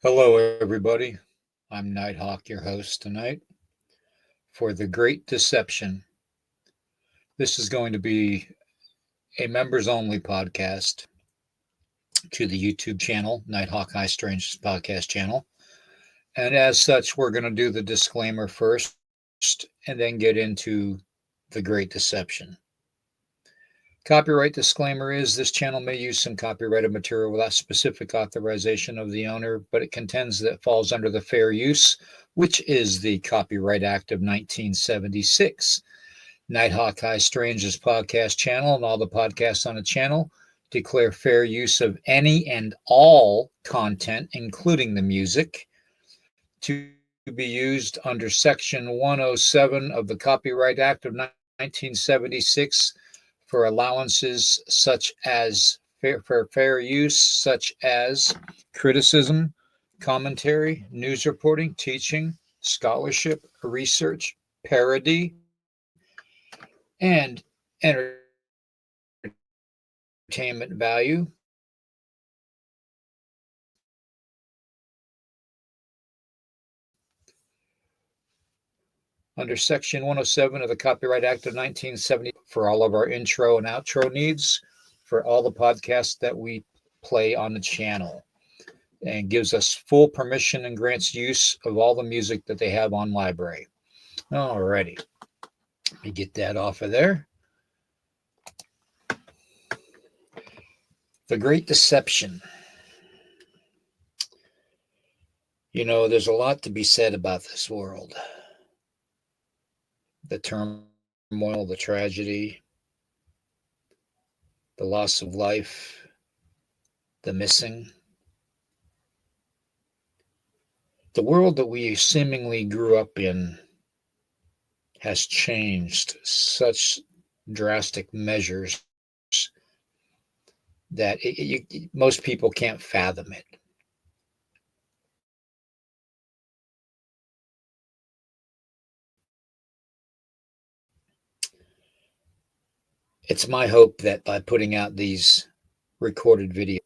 Hello, everybody. I'm Nighthawk, your host tonight for The Great Deception. This is going to be a members only podcast to the YouTube channel, Nighthawk High Strange podcast channel. And as such, we're going to do the disclaimer first and then get into The Great Deception. Copyright disclaimer is this channel may use some copyrighted material without specific authorization of the owner, but it contends that it falls under the Fair Use, which is the Copyright Act of 1976. Nighthawk High Strange's podcast channel and all the podcasts on the channel declare fair use of any and all content, including the music, to be used under Section 107 of the Copyright Act of 1976 for allowances such as fair use, such as criticism, commentary, news reporting, teaching, scholarship, research, parody, and entertainment value. Under Section 107 of the Copyright Act of 1970 for all of our intro and outro needs for all the podcasts that we play on the channel, and gives us full permission and grants use of all the music that they have on library. Alrighty, let me get that off of there. The Great Deception. You know, there's a lot to be said about this world. The turmoil, the tragedy, the loss of life, the missing. The world that we seemingly grew up in has changed such drastic measures that most people can't fathom it. It's my hope that by putting out these recorded videos,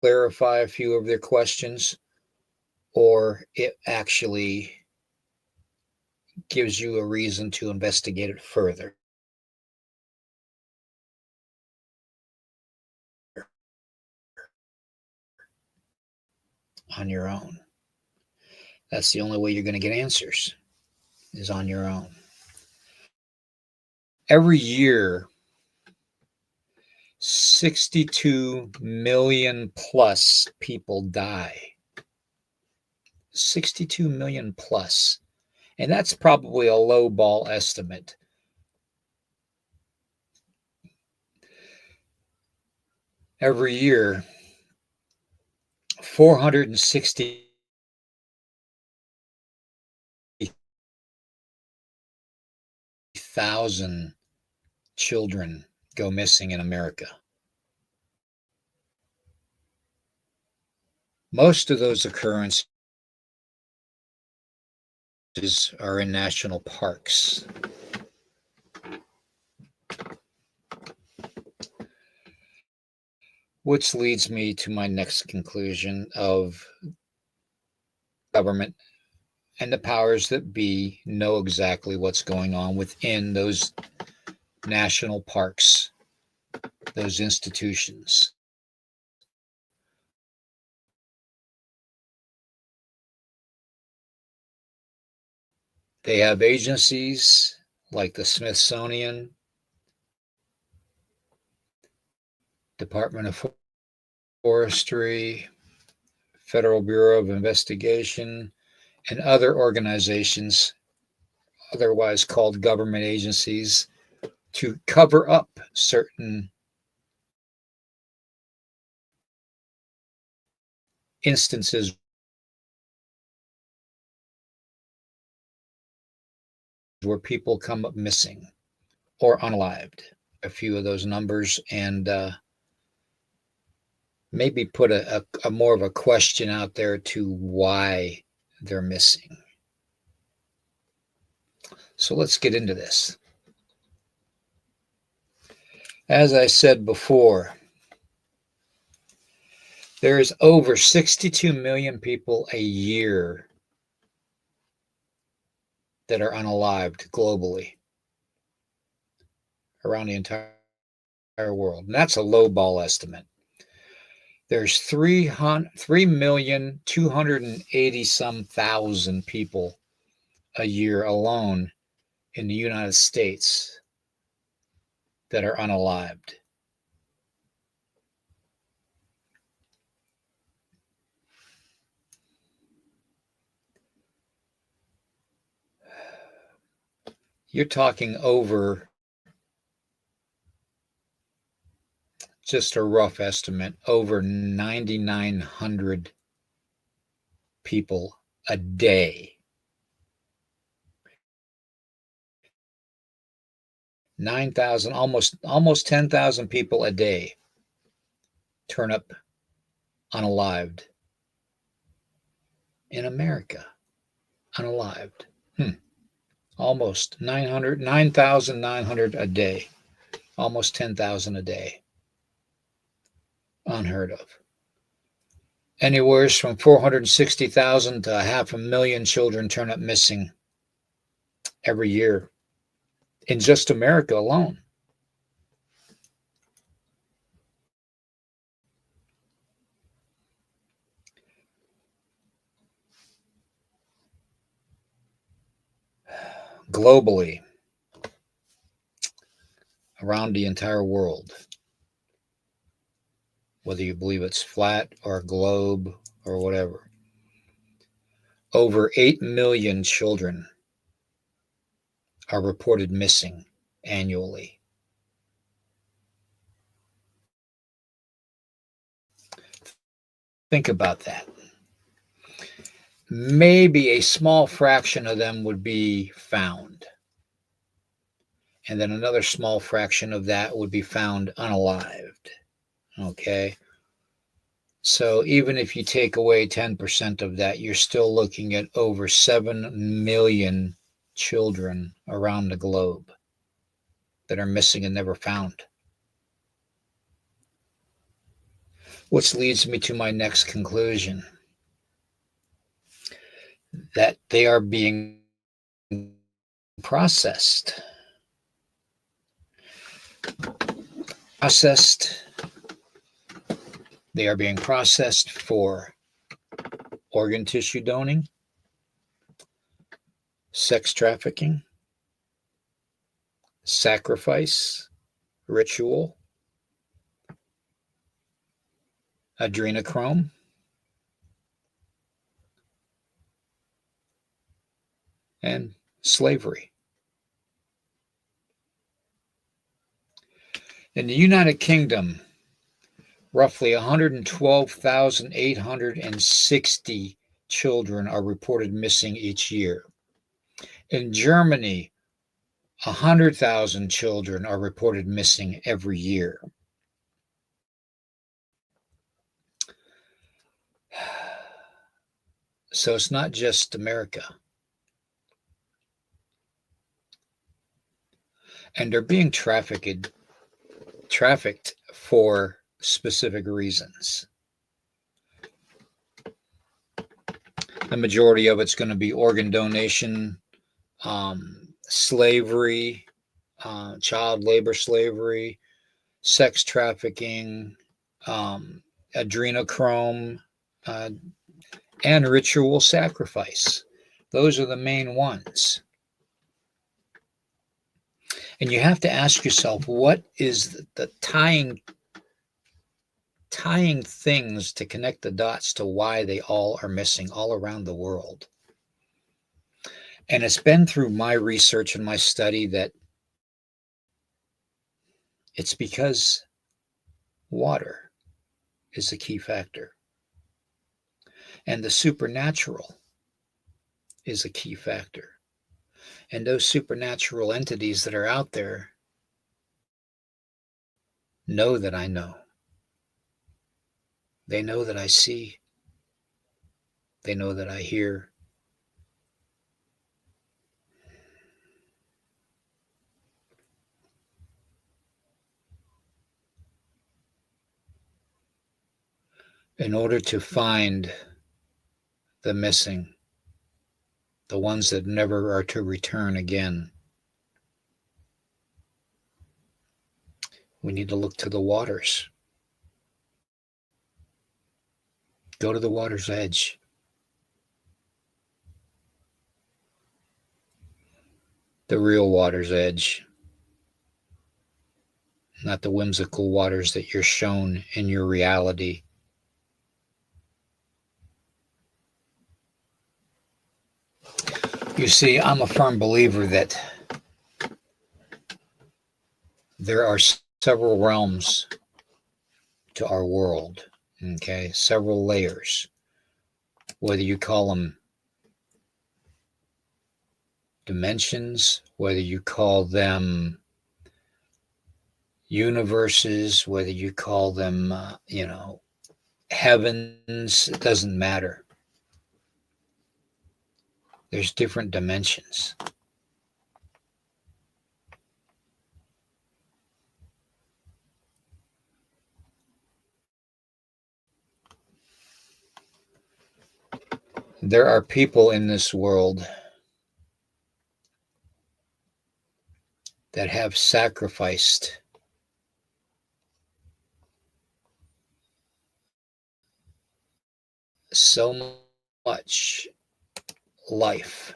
clarify a few of their questions, or it actually gives you a reason to investigate it further on your own. That's the only way you're going to get answers, is on your own. Every year, 62 million plus people die. 62 million plus. And that's probably a low ball estimate. Every year, 460,000 children go missing in America. Most of those occurrences are in national parks. Which leads me to my next conclusion of government and the powers that be know exactly what's going on within those national parks, those institutions. They have agencies like the Smithsonian, Department of Forestry, Federal Bureau of Investigation, and other organizations, otherwise called government agencies, to cover up certain instances where people come up missing or unalived. A few of those numbers, and maybe put a more of a question out there to why they're missing. So let's get into this. As I said before, There is over 62 million people a year that are unalived globally around the entire world. And that's a low ball estimate. There's 3,280,000 some thousand people a year alone in the United States that are unalived. You're talking over, just a rough estimate, over 9,900 people a day. 9,000, almost 10,000 people a day turn up unalived in America. Unalived. Almost 9,900 a day. Almost 10,000 a day. Unheard of. Anywhere from 460,000 to 500,000 children turn up missing every year in just America alone. Globally, around the entire world, whether you believe it's flat or a globe or whatever, over 8 million children are reported missing annually. Think about that. Maybe a small fraction of them would be found. And then another small fraction of that would be found unalived. Okay. So even if you take away 10% of that, you're still looking at over 7 million children around the globe that are missing and never found. Which leads me to my next conclusion, that they are being processed. They are being processed for organ tissue donating, sex trafficking, sacrifice, ritual, adrenochrome, and slavery. In the United Kingdom, roughly 112,860 children are reported missing each year. In Germany, 100,000 children are reported missing every year. So it's not just America. And they're being trafficked for specific reasons. The majority of it's going to be organ donation, slavery, child labor slavery, sex trafficking, adrenochrome, and ritual sacrifice. Those are the main ones. And you have to ask yourself, what is the tying things to connect the dots to why they all are missing all around the world? And it's been through my research and my study that it's because water is a key factor. And the supernatural is a key factor. And those supernatural entities that are out there know that I know. They know that I see. They know that I hear. in order to find the missing, the ones that never are to return again, we need to look to the waters. Go to the water's edge. The real water's edge. Not the whimsical waters that you're shown in your reality. You see, I'm a firm believer that there are several realms to our world, okay? Several layers, whether you call them dimensions, whether you call them universes, whether you call them, heavens, it doesn't matter. There's different dimensions. There are people in this world that have sacrificed so much life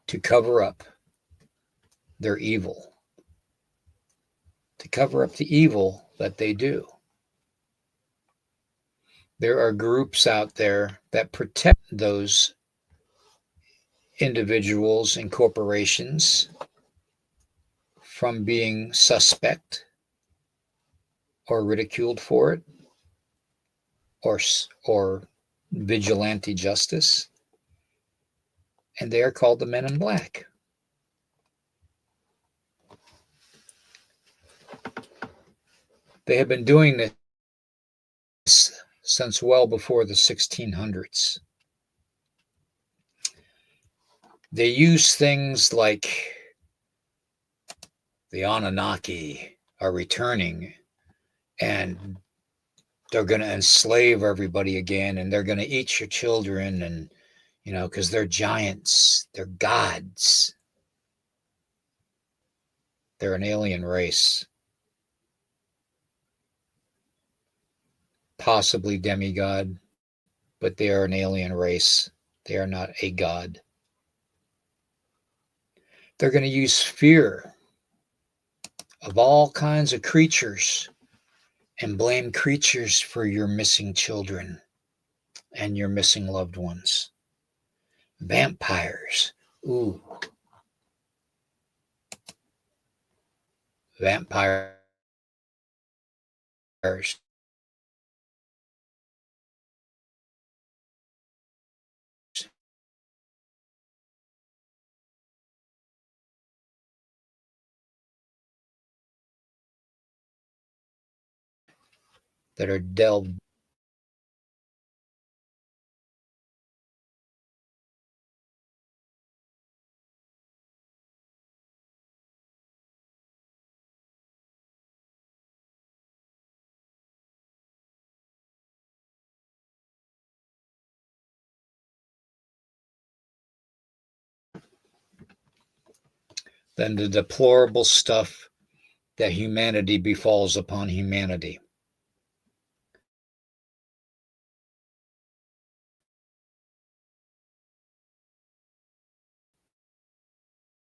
to cover up their evil, to cover up the evil that they do. There are groups out there that protect those individuals and corporations from being suspect or ridiculed for it, or vigilante justice, and they are called the Men in Black. They have been doing this since well before the 1600s. They use things like the Anunnaki are returning and they're going to enslave everybody again, and they're going to eat your children, and because they're giants, they're gods, they're an alien race, possibly demigod, but they are an alien race. They are not a god. They're going to use fear of all kinds of creatures and blame creatures for your missing children and your missing loved ones. Vampires. Ooh. Vampires that are delved than the deplorable stuff that humanity befalls upon humanity.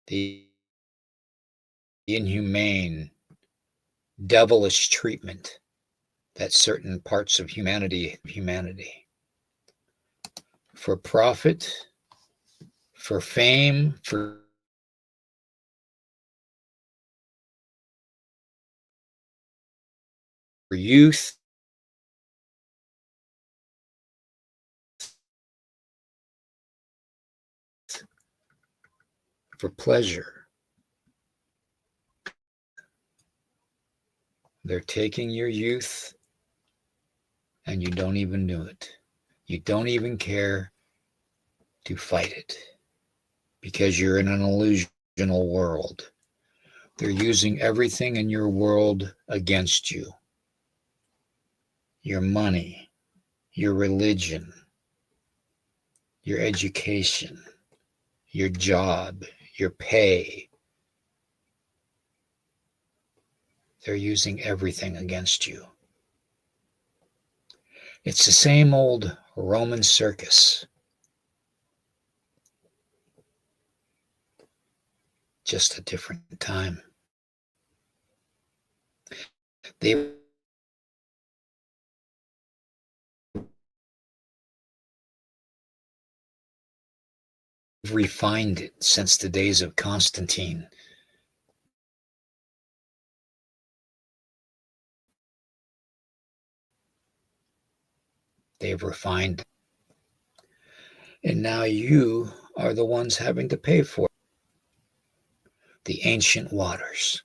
The inhumane, devilish treatment that certain parts of humanity for profit, for fame, for youth, for pleasure. They're taking your youth and you don't even know it. You don't even care to fight it because you're in an illusional world. They're using everything in your world against you. your money, your religion, your education, your job, your pay. They're using everything against you. It's the same old Roman circus, just a different time. They've refined it since the days of Constantine. They've refined it. And now you are the ones having to pay for it. The ancient waters.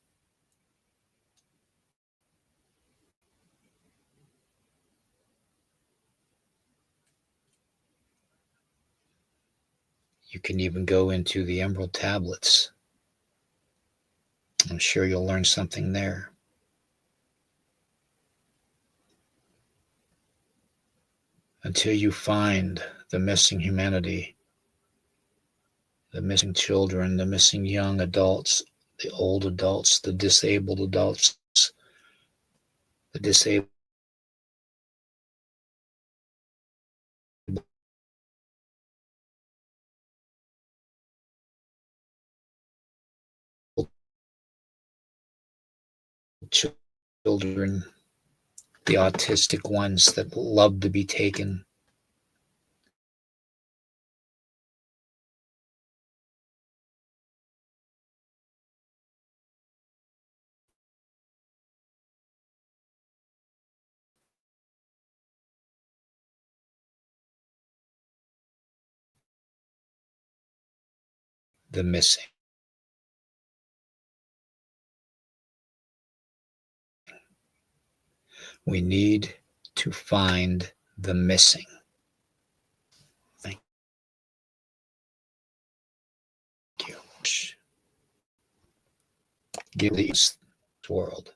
You can even go into the Emerald Tablets. I'm sure you'll learn something there. Until you find the missing humanity, the missing children, the missing young adults, the old adults, the disabled adults, the disabled children, the autistic ones that love to be taken. The missing. We need to find the missing. Thank you. Give this world.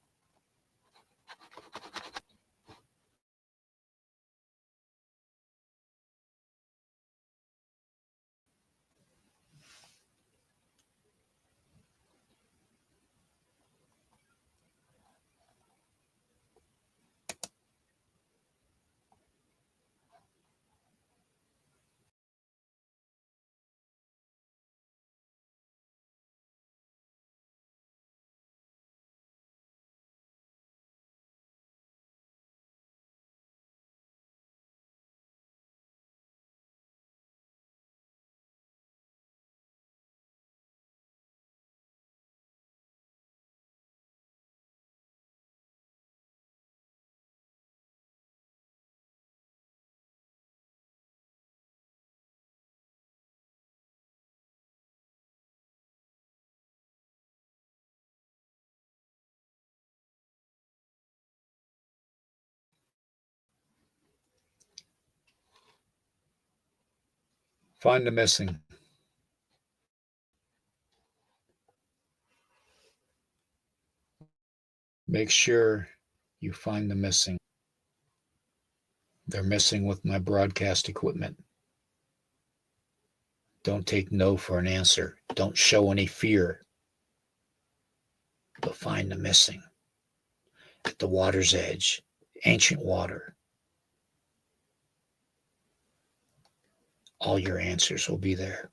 Find the missing. Make sure you find the missing. They're missing with my broadcast equipment. Don't take no for an answer. Don't show any fear. But find the missing at the water's edge, ancient water. All your answers will be there.